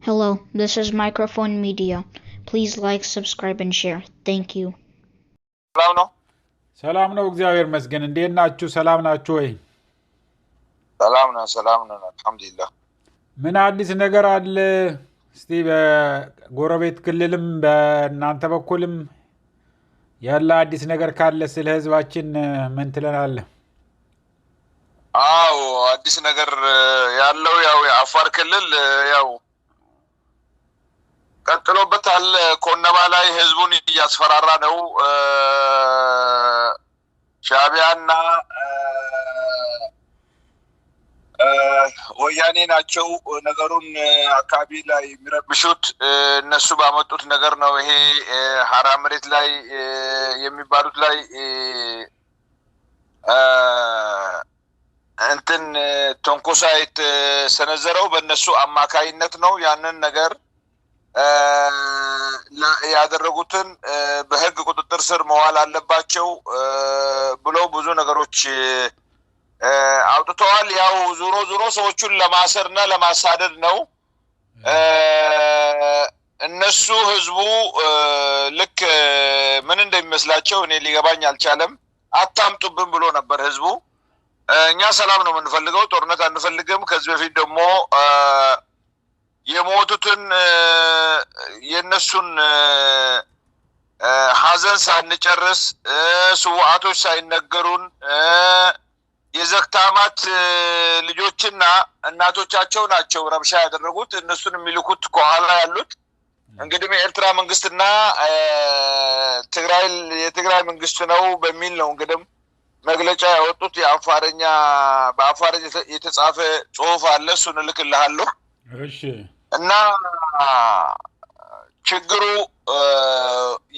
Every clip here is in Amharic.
Hello, this is Microphone Media. Please like, subscribe, and share. Thank you. ሰላም ነው እግዚአብሔር ይመስገን እንዴት ናችሁ ሰላም ናችሁ ወይ ሰላም ነው አልহামዱሊላህ ምን አዲስ ነገር አለ እስቲ በጎረቤት ክልልም በእናንተ በኩልም ያለ አዲስ ነገር ካለ ስለ ህዝባችን ምን ትለናለህ አዎ አዲስ ነገር ያለው ያው የአፋር ክልል ያው ቀጥሎበታል ኮነባ ላይ ህዝቡን እያስፈራራ ነው ሻቢያና ወያኔ ናቸው ነገሩን አካባቢ ላይ የሚረብሹት እነሱ ባመጡት ነገር ነው ይሄ ሐራ መሬት ላይ የሚባሉት ላይ እንትን ተንኮሳይት ሰነዘረው በእነሱ አማካይነት ነው ያንን ነገር ያደረጉትን በህግ ቁጥጥር ስር መዋል አለባቸው ብለው ብዙ ነገሮች አውጥተዋል ያው ዙሮ ሰዎቹን ለማሰርና ለማሳደድ ነው እነሱ ህዝቡ ልክ ምን እንደሚመስላቸው እኔ ሊገባኝ አልቻለም አታምጡብን ብሎ ነበር ህዝቡ እኛ ሰላም ነው የምንፈልገው ጦርነት አንፈልግም ከዚህ በፊት ደግሞ የሞቱትን የነሱን ሐዘን ሳንጨርስ ስዋዕቶች ሳይነገሩን የዘክታማት ልጆችና እናቶቻቸው ናቸው ረብሻ ያደረጉት እነሱን የሚልኩት ከኋላ ያሉት እንግዲህ የኤርትራ መንግስትና የትግራይ መንግስት ነው በሚል ነው እንግዲህ መግለጫ ያወጡት የአፋርኛ በአፋርኛ የተጻፈ ጽሁፍ አለ እሱን ልክልሃለሁ እሺ እና ችግሩ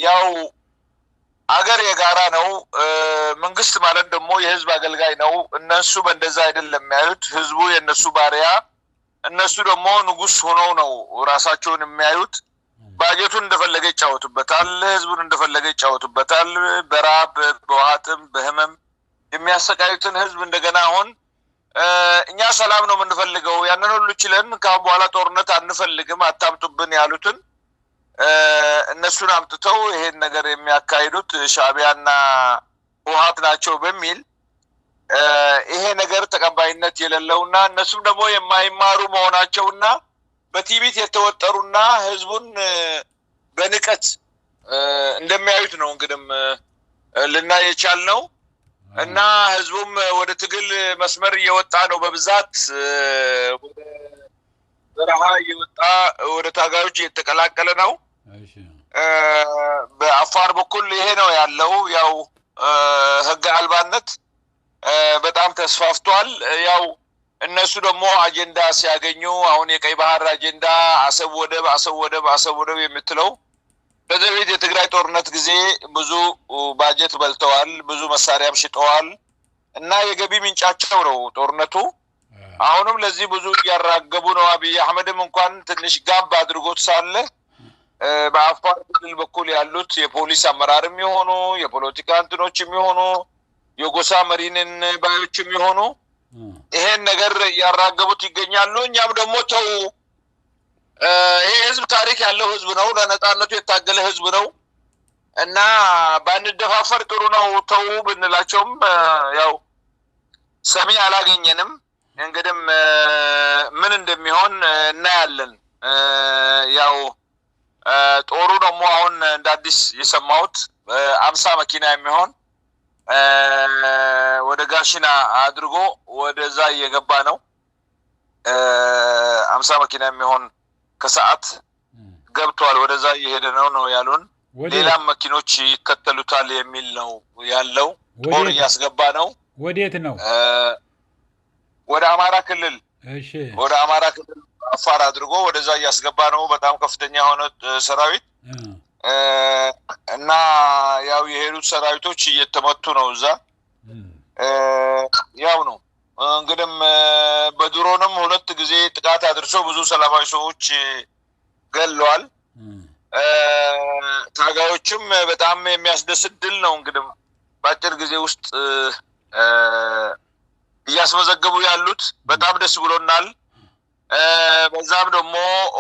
ያው አገር የጋራ ነው መንግስት ማለት ደግሞ የህዝብ አገልጋይ ነው እነሱ በእንደዛ አይደለም ያዩት ህዝቡ የነሱ ባሪያ እነሱ ደግሞ ንጉስ ሆነው ነው ራሳቸውን የሚያዩት ባጀቱን እንደፈለገ ይጫወቱበታል ህዝቡን እንደፈለገ ይጫወቱበታል በራብ በዋጥም በህመም የሚያሰቃዩትን ህዝብ እንደገና አሁን እኛ ሰላም ነው የምንፈልገው ያንን ሁሉ ችለን ካሁን በኋላ ጦርነት አንፈልግም አታምጡብን ያሉትን እነሱን አምጥተው ይሄን ነገር የሚያካሂዱት ሻቢያና ውሃት ናቸው በሚል ይሄ ነገር ተቀባይነት የሌለውና እነሱም ደግሞ የማይማሩ መሆናቸውና በቲቪት የተወጠሩና ህዝቡን በንቀት እንደሚያዩት ነው እንግዲህ ልናይ የቻልነው እና ህዝቡም ወደ ትግል መስመር እየወጣ ነው በብዛት ወደ በረሃ እየወጣ ወደ ታጋዮች እየተቀላቀለ ነው በአፋር በኩል ይሄ ነው ያለው ያው ህግ አልባነት በጣም ተስፋፍቷል ያው እነሱ ደግሞ አጀንዳ ሲያገኙ አሁን የቀይ ባህር አጀንዳ አሰብ ወደብ የምትለው በዘቤት የትግራይ ጦርነት ጊዜ ብዙ ባጀት በልተዋል ብዙ መሳሪያም ሽጠዋል እና የገቢ ምንጫቸው ነው ጦርነቱ አሁንም ለዚህ ብዙ ያራገቡ ነው አብይ አህመድም እንኳን ትንሽ ጋብ አድርጎት ሳለ በአፋር ክልል በኩል ያሉት የፖሊስ አመራርም ይሆኑ የፖለቲካ እንትኖችም ይሆኑ የጎሳ መሪንን ባዮችም ይሆኑ ይሄን ነገር ያራገቡት ይገኛሉ እኛም ደግሞ ተው ይሄ ህዝብ ታሪክ ያለው ህዝብ ነው ለነጻነቱ የታገለ ህዝብ ነው እና ባንደፋፈር ጥሩ ነው ተው ብንላቸውም ያው ሰሚ አላገኘንም እንግዲህ ምን እንደሚሆን እናያለን ያው ጦሩ ደግሞ አሁን እንደ አዲስ የሰማሁት 50 መኪና የሚሆን ወደ ጋሽና አድርጎ ወደዛ እየገባ ነው 50 መኪና የሚሆን ከሰዓት ገብቷል ወደዛ እየሄደ ነው ያሉን ሌላም መኪኖች ይከተሉታል የሚል ነው ያለው ጦር እያስገባ ነው ወዴት ነው ወደ አማራ ክልል እሺ ወደ አማራ ክልል አፋር አድርጎ ወደዛ እያስገባ ነው በጣም ከፍተኛ ሆነ ሰራዊት እና ያው የሄዱት ሰራዊቶች እየተመቱ ነው እዛ ያው ነው እንግዲህ በድሮንም 2 ጊዜ ጥቃት አድርሶ ብዙ ሰላማዊ ሰዎች ገለዋል ታጋዮችም በጣም የሚያስደስት ድል ነው እንግዲህ በአጭር ጊዜ ውስጥ እያስመዘገቡ ያሉት በጣም ደስ ብሎናል በዛም ደግሞ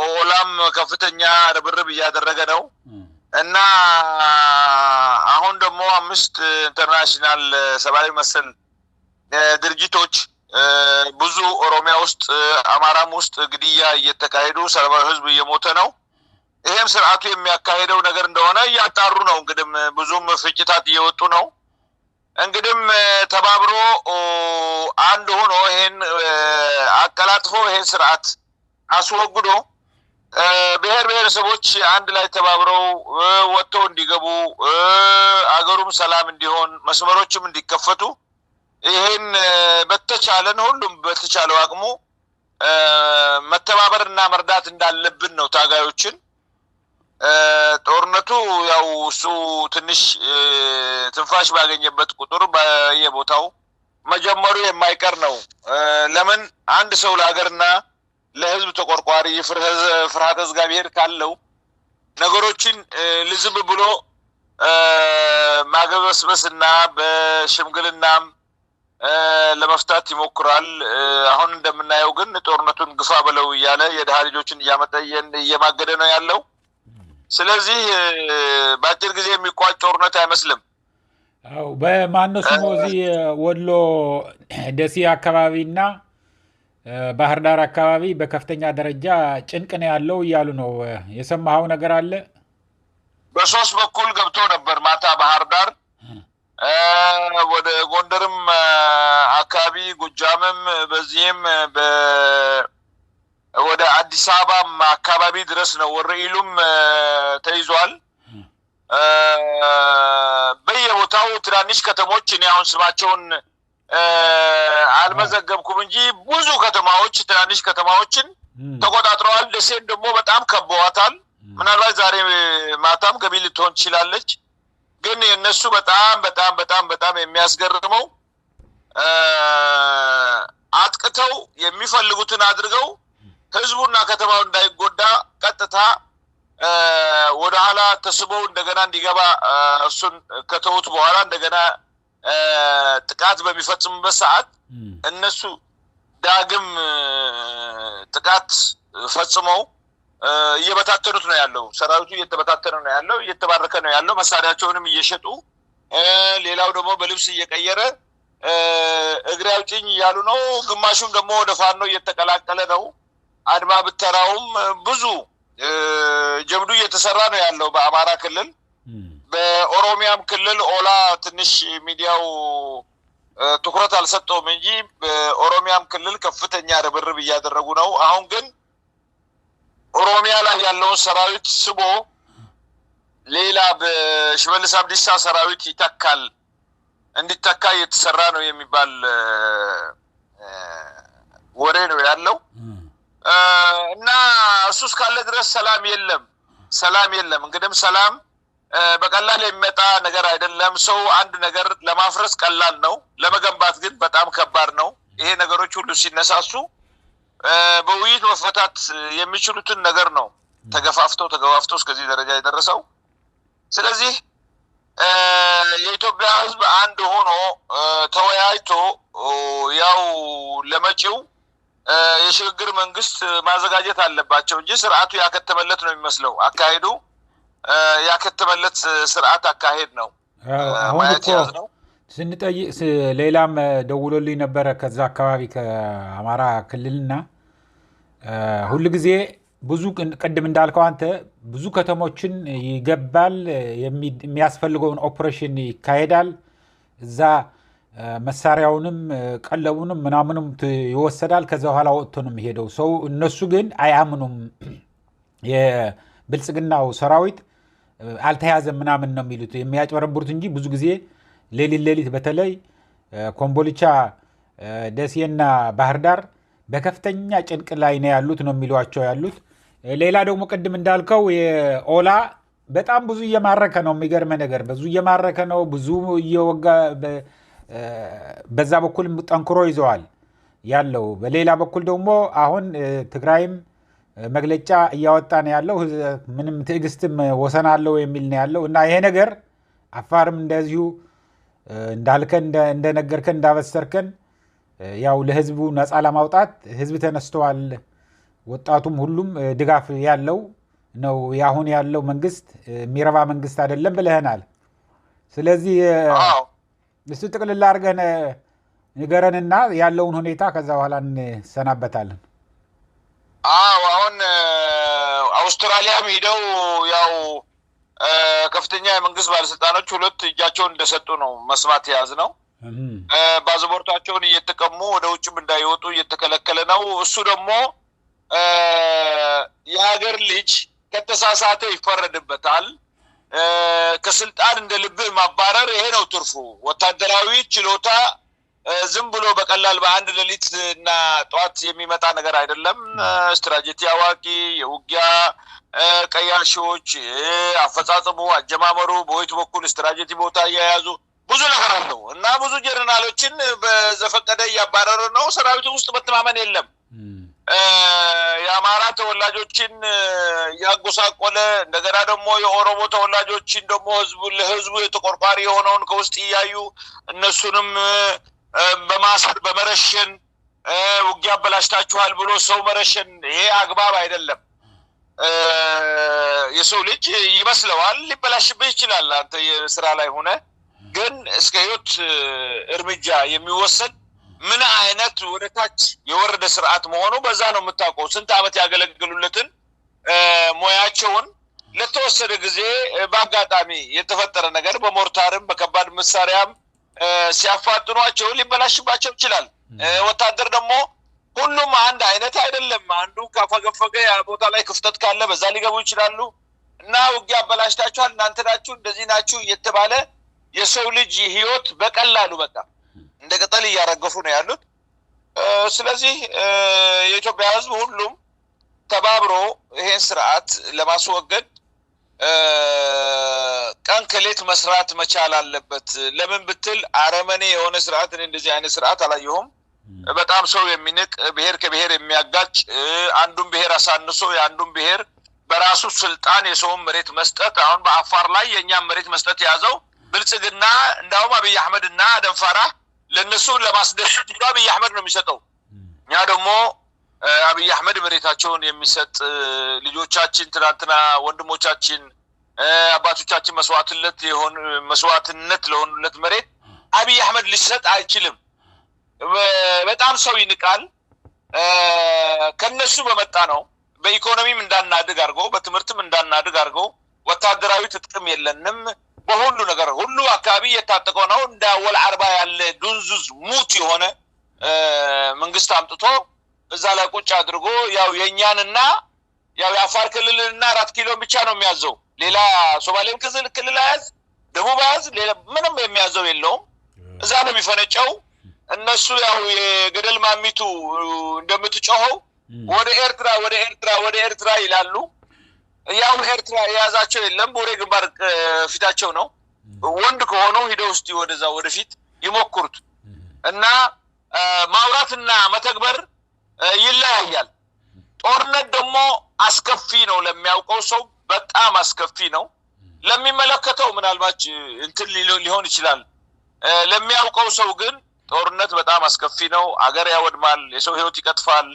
ኦላም ከፍተኛ ርብርብ እያደረገ ነው እና አሁን ደግሞ 5 ኢንተርናሽናል ሰብአዊ መሰል ድርጅቶች ብዙ ኦሮሚያ ውስጥ አማራም ውስጥ ግድያ እየተካሄዱ ሰላማዊ ህዝብ እየሞተ ነው። ይሄም ስርዓቱ የሚያካሄደው ነገር እንደሆነ እያጣሩ ነው። እንግዲህ ብዙም ፍጭታት እየወጡ ነው። እንግዲህ ተባብሮ አንድ ሆኖ ይሄን አቀላጥፎ ይሄን ስርዓት አስወግዶ ብሔር ብሔረሰቦች አንድ ላይ ተባብረው ወጥተው እንዲገቡ አገሩም ሰላም እንዲሆን መስመሮችም እንዲከፈቱ ይሄን በተቻለን ሁሉም በተቻለው አቅሙ መተባበርና መርዳት እንዳለብን ነው ታጋዮችን። ጦርነቱ ያው እሱ ትንሽ ትንፋሽ ባገኘበት ቁጥር በየቦታው መጀመሩ የማይቀር ነው። ለምን አንድ ሰው ለሀገርና ለህዝብ ተቆርቋሪ ፍርሃተ እግዚአብሔር ካለው ነገሮችን ልዝም ብሎ ማገበስበስና በሽምግልናም ለመፍታት ይሞክራል። አሁን እንደምናየው ግን ጦርነቱን ግፋ በለው እያለ የደሃ ልጆችን እያመጣ እየማገደ ነው ያለው። ስለዚህ በአጭር ጊዜ የሚቋጭ ጦርነት አይመስልም። አው በማነው ስሙ እዚህ ወሎ ደሴ አካባቢና ባህር ዳር አካባቢ በከፍተኛ ደረጃ ጭንቅ ነው ያለው እያሉ ነው። የሰማኸው ነገር አለ? በሶስት በኩል ገብቶ ነበር ማታ ባህር ዳር፣ ወደ ጎንደርም አካባቢ ጎጃምም፣ በዚህም ወደ አዲስ አበባም አካባቢ ድረስ ነው። ወረኢሉም ተይዟል። በየቦታው ትናንሽ ከተሞች እኔ አሁን ስማቸውን አልመዘገብኩም እንጂ ብዙ ከተማዎች ትናንሽ ከተማዎችን ተቆጣጥረዋል። ደሴን ደግሞ በጣም ከበዋታል። ምናልባት ዛሬ ማታም ገቢ ልትሆን ትችላለች። ግን የነሱ በጣም በጣም በጣም በጣም የሚያስገርመው አጥቅተው የሚፈልጉትን አድርገው ህዝቡና ከተማው እንዳይጎዳ ቀጥታ ወደ ኋላ ተስበው እንደገና እንዲገባ እሱን ከተውት በኋላ እንደገና ጥቃት በሚፈጽሙበት ሰዓት እነሱ ዳግም ጥቃት ፈጽመው እየበታተኑት ነው ያለው። ሰራዊቱ እየተበታተነ ነው ያለው፣ እየተባረከ ነው ያለው። መሳሪያቸውንም እየሸጡ ሌላው ደግሞ በልብስ እየቀየረ እግሬ አውጪኝ እያሉ ነው። ግማሹም ደግሞ ወደ ፋኖ እየተቀላቀለ ነው። አድማ ብተራውም ብዙ ጀብዱ እየተሰራ ነው ያለው በአማራ ክልል። በኦሮሚያም ክልል ኦላ ትንሽ ሚዲያው ትኩረት አልሰጠውም እንጂ በኦሮሚያም ክልል ከፍተኛ ርብርብ እያደረጉ ነው። አሁን ግን ኦሮሚያ ላይ ያለውን ሰራዊት ስቦ ሌላ በሽመልስ አብዲሳ ሰራዊት ይተካል እንዲተካ እየተሰራ ነው የሚባል ወሬ ነው ያለው እና እሱ እስካለ ድረስ ሰላም የለም። እንግዲህ ሰላም በቀላል የሚመጣ ነገር አይደለም። ሰው አንድ ነገር ለማፍረስ ቀላል ነው፣ ለመገንባት ግን በጣም ከባድ ነው። ይሄ ነገሮች ሁሉ ሲነሳሱ በውይይት መፈታት የሚችሉትን ነገር ነው ተገፋፍተው እስከዚህ ደረጃ የደረሰው። ስለዚህ የኢትዮጵያ ሕዝብ አንድ ሆኖ ተወያይቶ ያው ለመጪው የሽግግር መንግስት ማዘጋጀት አለባቸው እንጂ ስርዓቱ ያከተመለት ነው የሚመስለው። አካሄዱ ያከተመለት ስርዓት አካሄድ ነው። አሁን እኮ ስንጠይቅ ሌላም ደውሎልኝ ነበረ ከዛ አካባቢ ከአማራ ክልልና ሁልጊዜ ብዙ ቅድም እንዳልከው አንተ ብዙ ከተሞችን ይገባል፣ የሚያስፈልገውን ኦፕሬሽን ይካሄዳል። እዛ መሳሪያውንም ቀለቡንም ምናምንም ይወሰዳል። ከዛ በኋላ ወጥቶ ነው የሚሄደው ሰው። እነሱ ግን አያምኑም። የብልጽግናው ሰራዊት አልተያዘም ምናምን ነው የሚሉት የሚያጭበረብሩት እንጂ ብዙ ጊዜ ሌሊት በተለይ ኮምቦልቻ፣ ደሴና ባህር ዳር በከፍተኛ ጭንቅ ላይ ነው ያሉት ነው የሚሏቸው ያሉት። ሌላ ደግሞ ቅድም እንዳልከው የኦላ በጣም ብዙ እየማረከ ነው። የሚገርመ ነገር ብዙ እየማረከ ነው፣ ብዙ እየወጋ በዛ በኩል ጠንክሮ ይዘዋል ያለው። በሌላ በኩል ደግሞ አሁን ትግራይም መግለጫ እያወጣ ነው ያለው። ምንም ትዕግስትም ወሰን አለው የሚል ነው ያለው እና ይሄ ነገር አፋርም እንደዚሁ እንዳልከን እንደነገርከን እንዳበሰርከን ያው ለህዝቡ ነፃ ለማውጣት ህዝብ ተነስተዋል ወጣቱም ሁሉም ድጋፍ ያለው ነው ያሁን ያለው መንግስት የሚረባ መንግስት አይደለም ብለህናል ስለዚህ እሱ ጥቅልል አድርገን ንገረንና ያለውን ሁኔታ ከዛ በኋላ እንሰናበታለን አሁን አውስትራሊያ ሄደው ያው ከፍተኛ የመንግስት ባለስልጣኖች ሁለት እጃቸውን እንደሰጡ ነው መስማት ያዝነው ፓስፖርታቸውን እየተቀሙ ወደ ውጭም እንዳይወጡ እየተከለከለ ነው እሱ ደግሞ የሀገር ልጅ ከተሳሳተ ይፈረድበታል ከስልጣን እንደ ልብ ማባረር ይሄ ነው ትርፉ ወታደራዊ ችሎታ ዝም ብሎ በቀላል በአንድ ሌሊትና ጧት የሚመጣ ነገር አይደለም ስትራቴጂ አዋቂ የውጊያ ቀያሾች አፈጻጸሙ አጀማመሩ በወይት በኩል ስትራቴጂ ቦታ ያያዙ ብዙ ነገር አለው እና ብዙ ጀነራሎችን በዘፈቀደ ያባረረ ነው ሰራዊቱ ውስጥ መተማመን የለም የአማራ ተወላጆችን ያጎሳቆለ እንደገና ደግሞ የኦሮሞ ተወላጆችን ደግሞ ለህዝቡ የተቆርቋሪ የሆነውን ከውስጥ ያዩ እነሱንም በማሰር በመረሸን ውጊያ በላሽታችኋል ብሎ ሰው መረሸን ይሄ አግባብ አይደለም የሰው ልጅ ይመስለዋል ሊበላሽብህ ይችላል አንተ የሥራ ላይ ሆነ ግን እስከ ህይወት እርምጃ የሚወሰድ ምን አይነት ወደታች የወረደ ስርዓት መሆኑ በዛ ነው የምታውቀው ስንት አመት ያገለግሉለትን ሞያቸውን ለተወሰደ ጊዜ በአጋጣሚ የተፈጠረ ነገር በሞርታርም በከባድ መሳሪያም ሲያፋጥኗቸው ሊበላሽባቸው ይችላል ወታደር ደግሞ ሁሉም አንድ አይነት አይደለም አንዱ ካፈገፈገ ያ ቦታ ላይ ክፍተት ካለ በዛ ሊገቡ ይችላሉ እና ውጊያ በላሽታችኋል እናንተ ናችሁ እንደዚህ ናችሁ እየተባለ የሰው ልጅ ህይወት በቀላሉ በቃ እንደ ቅጠል ያረገፉ ነው ያሉት ስለዚህ የኢትዮጵያ ህዝብ ሁሉም ተባብሮ ይሄን ስርዓት ለማስወገድ ቀን ከሌት መስራት መቻል አለበት ለምን ብትል አረመኔ የሆነ ስርዓት እንደዚህ አይነት ስርዓት አላየሁም በጣም ሰው የሚንቅ ብሄር ከብሄር የሚያጋጭ አንዱን ብሄር አሳንሶ ያንዱን ብሄር በራሱ ስልጣን የሰውን መሬት መስጠት አሁን በአፋር ላይ የኛም መሬት መስጠት ያዘው ብልጽግና እንዳውም አብይ አህመድና ደንፋራ ለነሱ ለማስደሰት አብይ አህመድ ነው የሚሰጠው ያ ደግሞ አብይ አህመድ መሬታቸውን የሚሰጥ ልጆቻችን ትናንትና ወንድሞቻችን አባቶቻችን መስዋዕትነት ለሆኑለት መሬት አብይ አህመድ ሊሰጥ አይችልም በጣም ሰው ይንቃል ከነሱ በመጣ ነው በኢኮኖሚም እንዳናድግ አርጎ በትምህርትም እንዳናድግ አርጎ ወታደራዊ ትጥቅም የለንም በሁሉ ነገር ሁሉ አካባቢ የታጠቀው ነው እንዳወል አርባ ያለ ዱንዙዝ ሙት የሆነ መንግስት አምጥቶ እዛ ላይ ቁጭ አድርጎ ያው የኛንና ያው የአፋር ክልልና 4 ኪሎ ብቻ ነው የሚያዘው ሌላ ሶማሌም ክልል አያዝ ደቡብ አያዝ ሌላ ምንም የሚያዘው የለውም እዛ ነው የሚፈነጨው እነሱ ያው የገደል ማሚቱ እንደምትጮኸው ወደ ኤርትራ ይላሉ ያው ኤርትራ ያዛቸው የለም ቦሬ ግንባር ፊታቸው ነው ወንድ ከሆኑ ሄደው እስቲ ወደዛ ወደፊት ይሞክሩት እና ማውራትና መተግበር ይለያያል ጦርነት ደግሞ አስከፊ ነው ለሚያውቀው ሰው በጣም አስከፊ ነው ለሚመለከተው ምናልባት እንትን ሊሆን ይችላል ለሚያውቀው ሰው ግን ጦርነት በጣም አስከፊ ነው አገር ያወድማል የሰው ህይወት ይቀጥፋል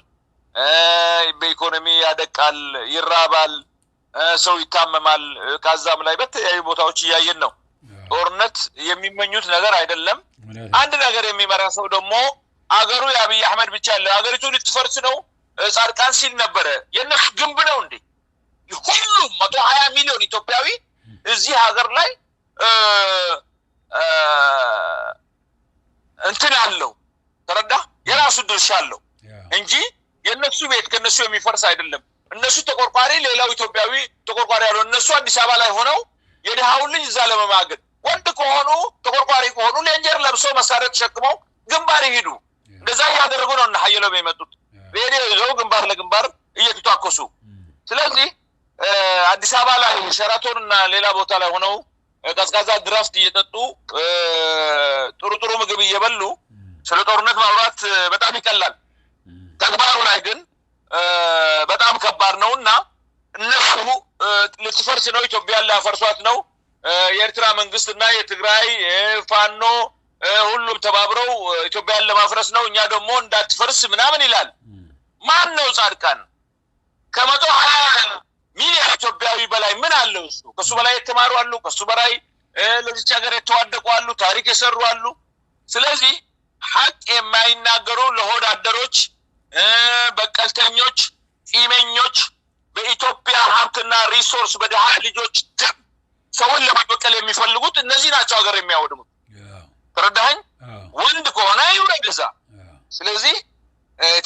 በኢኮኖሚ ያደቃል ይራባል ሰው ይታመማል ካዛም ላይ በተያዩ ቦታዎች ያየን ነው ጦርነት የሚመኙት ነገር አይደለም አንድ ነገር የሚመራ ሰው ደግሞ አገሩ የአብይ አህመድ ብቻ ለሀገሪቱ ልትፈርስ ነው ጻድቃን ሲል ነበር የነሱ ግንብ ነው እንዴ ሁሉ 120 ሚሊዮን ኢትዮጵያዊ እዚህ ሀገር ላይ እንትን አለው ተረዳ የራሱ ድርሻ አለው እንጂ የነሱ ቤት ከነሱ የሚፈርስ አይደለም እነሱ ተቆርቋሪ ሌላው ኢትዮጵያዊ ተቆርቋሪ ያለው እነሱ አዲስ አበባ ላይ ሆነው የደሃው ልጅ እዛ ለመማገድ ወንድ ከሆኑ ተቆርቋሪ ከሆኑ ለእንጀር ለብሶ መሳሪያ ተሸክመው ግንባር ይሄዱ እንደዛ ያደረጉ ነው እና ሀየለው የመጡት ሬዲዮ ግንባር ለግንባር እየተታኮሱ ስለዚህ አዲስ አበባ ላይ ሸራቶንና ሌላ ቦታ ላይ ሆነው ቀዝቃዛ ድራፍት እየጠጡ ጥሩ ምግብ እየበሉ ስለ ጦርነት ማውራት በጣም ይቀላል ተግባሩ ላይ ግን በጣም ከባድ ነውና እነሱ ልትፈርስ ነው ኢትዮጵያን ላፈርሷት ነው የኤርትራ መንግስትና የትግራይ ፋኖ ሁሉም ተባብረው ኢትዮጵያን ለማፍረስ ነው እኛ ደግሞ እንዳትፈርስ ምናምን ይላል ማን ነው ጻድቃን ምን አለው እሱ ከሱ በላይ የተማሩ አሉ ከሱ በላይ ለዚህ ሀገር የተዋደቁ አሉ ታሪክ የሰሩ አሉ ስለዚህ ሐቅ የማይናገሩ ለሆድ አደሮች በቀልተኞች ቂመኞች በኢትዮጵያ ሀብትና ሪሶርስ በደሃ ልጆች ሰውን ለማበቀል የሚፈልጉት እነዚህ ናቸው ሀገር የሚያወድሙት ተረዳኸኝ ወንድ ከሆነ ይውረድዛ ስለዚህ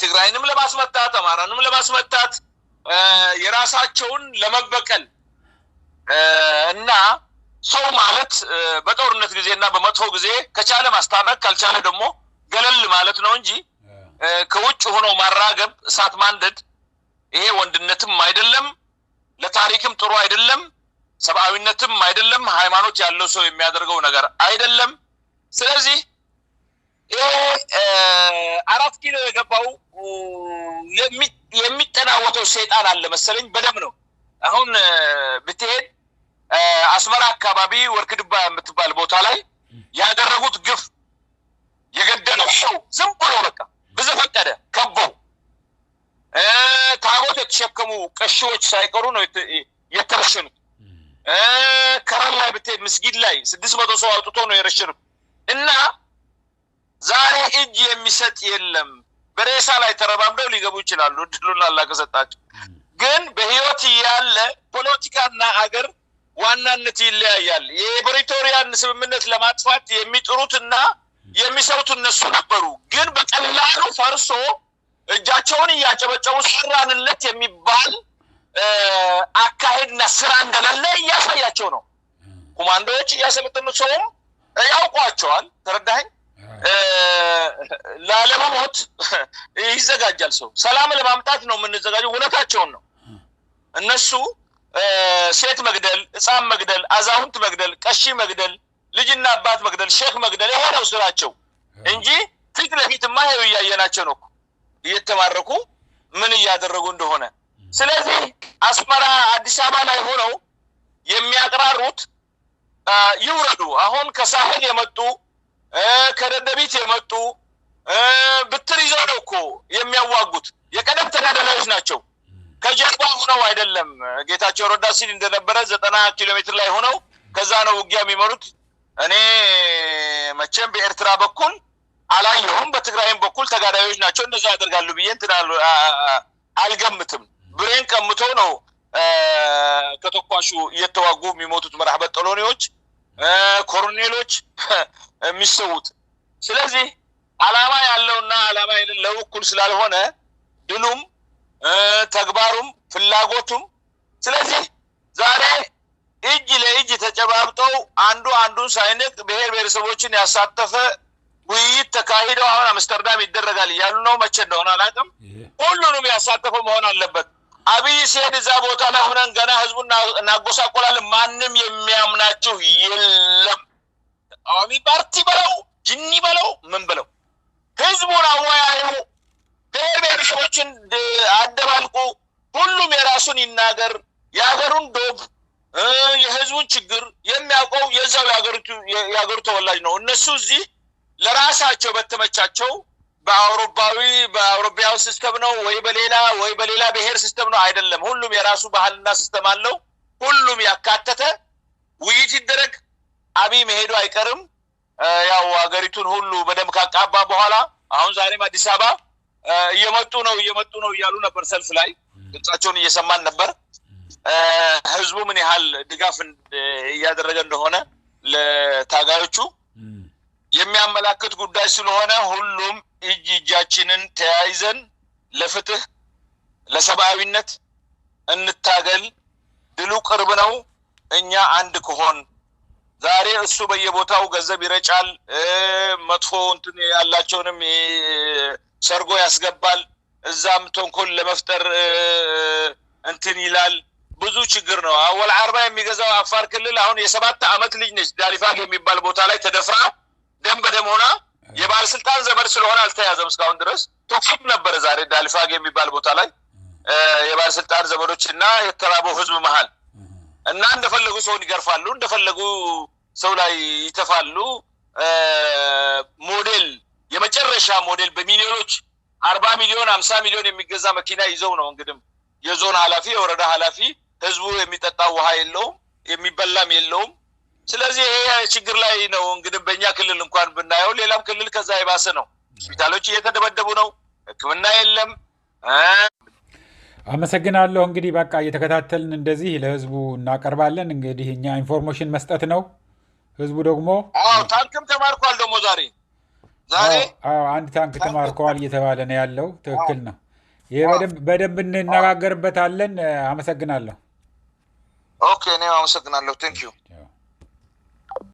ትግራይንም ለማስመታት አማራንም ለማስመታት የራሳቸውን ለመበቀል እና ሰው ማለት በጦርነት ጊዜና በመጥፎ ጊዜ ከቻለ ማስታረቅ ካልቻለ ደግሞ ገለል ማለት ነው እንጂ ከውጭ ሆኖ ማራገብ እሳት ማንደድ ይሄ ወንድነትም አይደለም ለታሪክም ጥሩ አይደለም ሰብአዊነትም አይደለም ሃይማኖት ያለው ሰው የሚያደርገው ነገር አይደለም ስለዚህ አራት ኪሎ የገባው የሚጠናወተው ሰይጣን አለ መሰለኝ በደም ነው አሁን ብትሄድ አስመራ አካባቢ ወርክድባ የምትባል ቦታ ላይ ያደረጉት ግፍ የገደለው ሰው ዝም ብሎ በቃ በዘፈቀደ ከበው ታቦት የተሸከሙ ቀሺዎች ሳይቀሩ ነው የተረሸኑት ከራን ላይ ብትሄድ መስጊድ ላይ 600 ሰው አውጥቶ ነው የረሸኑት እና ዛሬ እጅ የሚሰጥ የለም በሬሳ ላይ ተረባምደው ሊገቡ ይችላሉ ድሉና አላህ ከሰጣቸው ግን በህይወት ያለ ፖለቲካና አገር ዋናነት ይለያያል የፕሪቶሪያን ስምምነት ለማጥፋት የሚጥሩትና የሚሰሩት እነሱ ነበሩ ግን በቀላሉ ፈርሶ እጃቸውን ያጨበጨቡ ሰራንለት የሚባል አካሄድና ስራ እንደሌለ ያሳያቸው ነው ኮማንዶዎች ያሰለጠኑ ሰው ያውቋቸዋል ተረዳኸኝ ለዓለማት ይዘጋጃል ሰው ሰላም ለማምጣት ነው የምንዘጋጀው እውነታቸውን ነው እነሱ ሴት መግደል ህፃን መግደል አዛውንት መግደል ቀሺ መግደል ልጅና አባት መግደል ሼክ መግደል ይሄ ነው ስራቸው እንጂ ፊት ለፊትማ ያያየናቸው ነው እየተማረኩ ምን ያደረጉ እንደሆነ ስለዚህ አስመራ አዲስ አበባ ላይ ሆነው የሚያቀራሩት ይውረዱ አሁን ከሳህል የመጡ ከደደቢት የመጡ ብትር ይዘው ነው እኮ የሚያዋጉት የቀደም ተጋዳላዮች ናቸው ከጀርባ ሆነው አይደለም ጌታቸው ረዳ ሲል እንደነበረ 90 ኪሎ ሜትር ላይ ሆነው ከዛ ነው ውጊያ የሚመሩት እኔ መቼም በኤርትራ በኩል አላየሁም በትግራይም በኩል ተጋዳዮች ናቸው እንደዛ ያደርጋሉ ብዬ እንትናሉ አልገምትም ብሬን ቀምተው ነው ከተኳሹ እየተዋጉ የሚሞቱት መራህበት ጦሎኔዎች ኮሎኔሎች የሚሰውት ስለዚህ አላማ ያለውና አላማ የሌለው እኩል ስላልሆነ ድሉም ተግባሩም ፍላጎቱም ስለዚህ ዛሬ እጅ ለእጅ ተጨባብጠው አንዱን ሳይነቅ ብሔር ብሔረሰቦችን ያሳተፈ ውይይት ተካሂደው አሁን አምስተርዳም ይደረጋል ያሉ ነው መቼ እንደሆነ አላውቅም ሁሉንም ያሳተፈ መሆን አለበት አብይ ሲሄድ እዛ ቦታ ላይ ሆነን ገና ህዝቡን እናጎሳቆላለን ማንም የሚያምናችሁ የለም አሚ ፓርቲ በለው ጅኒ በለው ምን በለው ህዝቡን አወያዩ ብሔር ብሔረሰቦችን አደባልቁ ሁሉም የራሱን ይናገር ያገሩን ዶብ የህዝቡን ችግር የሚያውቀው የዛው ያገሩ ተወላጅ ነው እነሱ እዚህ ለራሳቸው በተመቻቸው በአውሮፓዊ ሲስተም ነው ወይ በሌላ ብሔር ሲስተም ነው አይደለም ሁሉም የራሱ ባህልና ሲስተም አለው ሁሉም ያካተተ ውይይት ይደረግ አብይ መሄዱ አይቀርም ያው አገሪቱን ሁሉ በደም ካቃባ በኋላ አሁን ዛሬም አዲስ አበባ እየመጡ ነው እያሉ ነበር ሰልፍ ላይ ድምጻቸውን እየሰማን ነበር ህዝቡ ምን ያህል ድጋፍ እያደረገ እንደሆነ ለታጋዮቹ የሚያመላክት ጉዳይ ስለሆነ ሁሉም እጃችንን ተያይዘን ለፍትህ ለሰብአዊነት እንታገል ድሉ ቅርብ ነው እኛ አንድ ከሆን ዛሬ እሱ በየቦታው ገንዘብ ይረጫል መጥፎ እንትን ያላቸውንም ሰርጎ ያስገባል እዛም ተንኮል ለመፍጠር እንትን ይላል ብዙ ችግር ነው አወል አርባ የሚገዛው አፋር ክልል አሁን የ7 አመት ልጅ ነች ዳሊፋግ የሚባል ቦታ ላይ ተደፍራ ደም በደም ሆና የባለስልጣን ዘመድ ስለሆነ አልተያዘም እስካሁን ድረስ ተኩስ ነበር ዛሬ ዳሊፋግ የሚባል ቦታ ላይ የባለስልጣን ዘመዶችና የተራበው ህዝብ መሃል እና እንደፈለጉ ሰውን ይገርፋሉ እንደፈለጉ ሰው ላይ ይተፋሉ ሞዴል የመጨረሻ ሞዴል በሚሊዮኖች 40 ሚሊዮን 50 ሚሊዮን የሚገዛ መኪና ይዘው ነው እንግዲህ የዞን ኃላፊ የወረዳ ኃላፊ ህዝቡ የሚጠጣው ውሃ የለውም፣ የሚበላም የለውም። ስለዚህ ይሄ ችግር ላይ ነው። እንግዲህ በእኛ ክልል እንኳን ብናየው ሌላም ክልል ከዛ የባሰ ነው። ሆስፒታሎች እየተደበደቡ ነው፣ ህክምና የለም። አመሰግናለሁ። እንግዲህ በቃ እየተከታተልን እንደዚህ ለህዝቡ እናቀርባለን። እንግዲህ እኛ ኢንፎርሜሽን መስጠት ነው። ህዝቡ ደግሞ ታንክም ተማርኳል ደግሞ ዛሬ አንድ ታንክ ተማርከዋል እየተባለ ነው ያለው። ትክክል ነው። ይሄ በደንብ እንነጋገርበታለን። አመሰግናለሁ። ኦኬ፣ እኔም አመሰግናለሁ። ቴንክ ዩ